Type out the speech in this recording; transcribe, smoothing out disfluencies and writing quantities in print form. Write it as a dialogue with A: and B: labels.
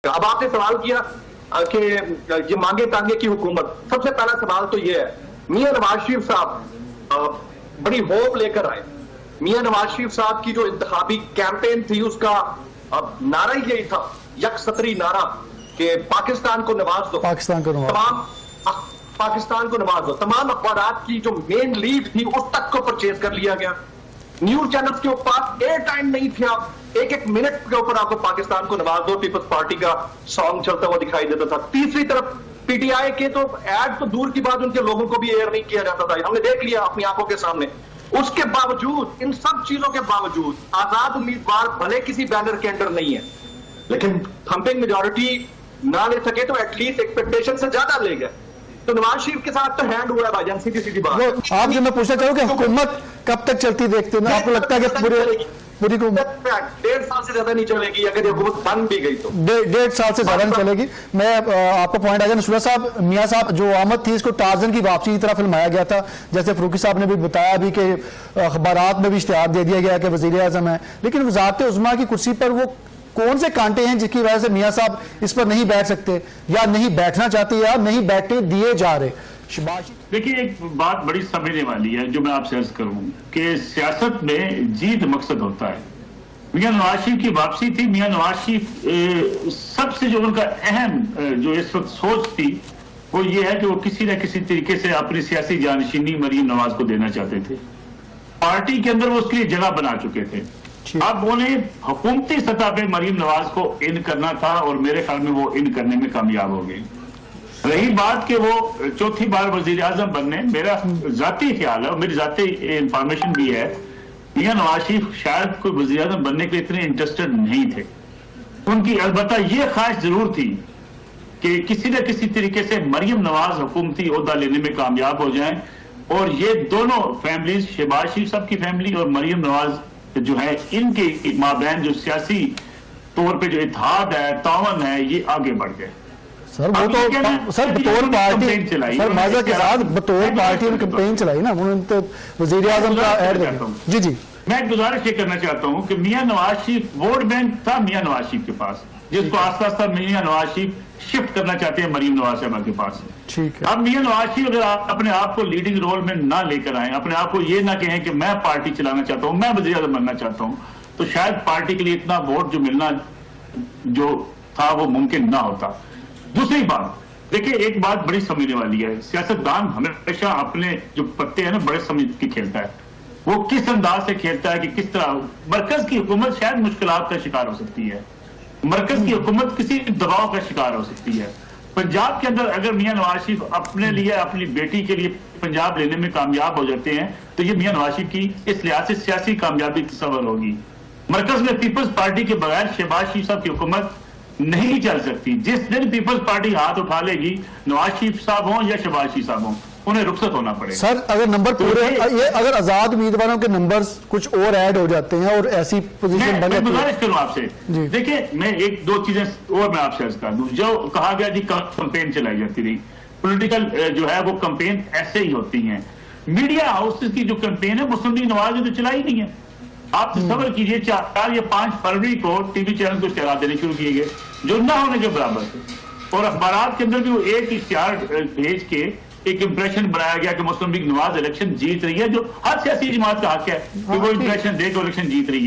A: اب آپ نے سوال کیا کہ یہ مانگے تانگے کی حکومت. سب سے پہلا سوال تو یہ ہے, میاں نواز شریف صاحب بڑی ہوپ لے کر آئے. میاں نواز شریف صاحب کی جو انتخابی کیمپین تھی اس کا نعرہ ہی یہی تھا, یک سطری نعرہ, کہ پاکستان کو نواز دو,
B: پاکستان کو
A: نواز دو. تمام اخبارات کی جو مین لیڈ تھی اس تک کو پرچیز کر لیا گیا. نیوز چینلز کے اوپر ایئر ٹائم نہیں تھا, ایک ایک منٹ کے اوپر آپ کو پاکستان کو نواز دو پیپلز پارٹی کا سانگ چلتا ہوا دکھائی دیتا تھا. تیسری طرف پی ٹی آئی کے تو ایڈ تو دور کی بات, ان کے لوگوں کو بھی ایئر نہیں کیا جاتا تھا, ہم نے دیکھ لیا اپنی آنکھوں کے سامنے. اس کے باوجود, ان سب چیزوں کے باوجود, آزاد امیدوار بھلے کسی بینر کے اندر نہیں ہے لیکن تھمپنگ میجورٹی نہ لے سکے تو ایٹ لیسٹ ایکسپیکٹیشن سے زیادہ لے گئے. تو نواز شریف کے ساتھ تو ہینڈ ہوا ہے بھائی جان, سیدھی بات.
B: آپ جو میں پوچھنا چاہوں کہ حکومت کب تک چلتی دیکھتے ہیں, آپ کو لگتا ہے کہ پوری
A: 1.5 سال سے زیادہ نہیں چلے گی اگر یہ حکومت بن بھی گئی تو
B: 1.5 سال سے زیادہ نہیں چلے گی. میں آپ کا پوائنٹ آ گیا. نصرت صاحب, میاں صاحب, جو آمد تھی اس کو ٹارزن کی واپسی کی طرح فلمایا گیا تھا, جیسے فروخی صاحب نے بھی بتایا بھی کہ اخبارات میں بھی اشتہار دے دیا گیا کہ وزیر اعظم ہے, لیکن وزارت عظمیٰ کی کرسی پر وہ کون سے کانٹے ہیں جس کی وجہ سے میاں صاحب اس پر نہیں بیٹھ سکتے یا نہیں بیٹھنا چاہتے یا نہیں بیٹھنے دیے جا رہے؟
C: دیکھیے, ایک بات بڑی سمجھنے والی ہے جو میں آپ سے عرض کروں کہ سیاست میں جیت مقصد ہوتا ہے. میاں نواز شریف کی واپسی تھی. میاں نواز شریف سب سے جو ان کا اہم جو اس وقت سوچ تھی وہ یہ ہے کہ وہ کسی نہ کسی طریقے سے اپنی سیاسی جانشینی مریم نواز کو دینا چاہتے تھے. پارٹی کے اندر وہ اس کے لیے جگہ بنا چکے تھے. اب انہیں حکومتی سطح پہ مریم نواز کو ان کرنا تھا اور میرے خیال میں وہ ان کرنے میں کامیاب ہو گئے. رہی بات کہ وہ چوتھی بار وزیر اعظم بننے, میرا ذاتی خیال ہے اور میری ذاتی انفارمیشن بھی ہے, میاں نواز شریف شاید کوئی وزیر اعظم بننے کے اتنے انٹرسٹڈ نہیں تھے. ان کی البتہ یہ خواہش ضرور تھی کہ کسی نہ کسی طریقے سے مریم نواز حکومتی عہدہ لینے میں کامیاب ہو جائیں, اور یہ دونوں فیملیز, شہباز شریف صاحب کی فیملی اور مریم نواز جو ہے, ان کے مابین جو سیاسی طور پہ جو اتحاد ہے, تعاون ہے, یہ آگے بڑھ گئے.
B: سر وہ تو سر بطور پارٹی, سر معذرت کے ساتھ بطور پارٹی نے کمپین چلائی نا, انہوں نے تو وزیر اعظم کا ایڈ دیا. جی جی,
C: میں ایک گزارش یہ کرنا چاہتا ہوں کہ میاں نواز شریف ووٹ بینک تھا میاں نواز شریف کے پاس, جس کو آستہ آستہ میاں نواز شریف شفٹ کرنا چاہتے ہیں مریم نواز صاحبہ کے پاس.
B: ٹھیک ہے.
C: اب میاں نواز شریف اگر اپنے آپ کو لیڈنگ رول میں نہ لے کر آئیں, اپنے آپ کو یہ نہ کہیں کہ میں پارٹی چلانا چاہتا ہوں, میں وزیر اعظم بننا چاہتا ہوں, تو شاید پارٹی کے لیے اتنا ووٹ جو ملنا جو تھا وہ ممکن نہ ہوتا. دوسری بات دیکھیں, ایک بات بڑی سمجھنے والی ہے, سیاستدان ہمیشہ اپنے جو پتے ہیں نا بڑے سمجھ کے کھیلتا ہے. وہ کس انداز سے کھیلتا ہے کہ کس طرح مرکز کی حکومت شاید مشکلات کا شکار ہو سکتی ہے, مرکز کی حکومت کسی دباؤ کا شکار ہو سکتی ہے. پنجاب کے اندر اگر میاں نواز شریف اپنے لیے, اپنی بیٹی کے لیے پنجاب لینے میں کامیاب ہو جاتے ہیں تو یہ میاں نواز شریف کی اس لحاظ سے سیاسی کامیابی تصور ہوگی. مرکز میں پیپلز پارٹی کے بغیر شہباز شریف صاحب کی حکومت نہیں چل سکتی. جس دن پیپلز پارٹی ہاتھ اٹھا لے گی, نواز شریف صاحب ہوں یا شہباز شریف صاحب ہوں, انہیں رخصت ہونا پڑے گا.
B: سر اگر نمبر پورے, اگر آزاد امیدواروں کے نمبرز کچھ اور ایڈ ہو جاتے ہیں اور ایسی پوزیشن بن جاتی ہے,
C: میں گزارش کروں آپ سے, دیکھیں میں ایک دو چیزیں اور میں آپ سے عرض کر دوں. جو کہا گیا جی کمپین چلائی جاتی رہی, پولیٹیکل جو ہے وہ کمپین ایسے ہی ہوتی ہیں. میڈیا ہاؤسز کی جو کمپین ہے مسلم لیگ نواز نے تو چلائی نہیں ہے. آپ تصور کیجئے 4 یا 5 فروری کو ٹی وی چینل کو اشتہارات دینے شروع کیے گئے جو نہ ہونے کے برابر تھے, اور اخبارات کے اندر بھی وہ ایک اشتہار بھیج کے ایک امپریشن بنایا گیا کہ مسلم لیگ نواز الیکشن جیت رہی ہے, جو ہر سیاسی جماعت کا حق ہے کہ وہ امپریشن دے کے الیکشن جیت رہی ہے.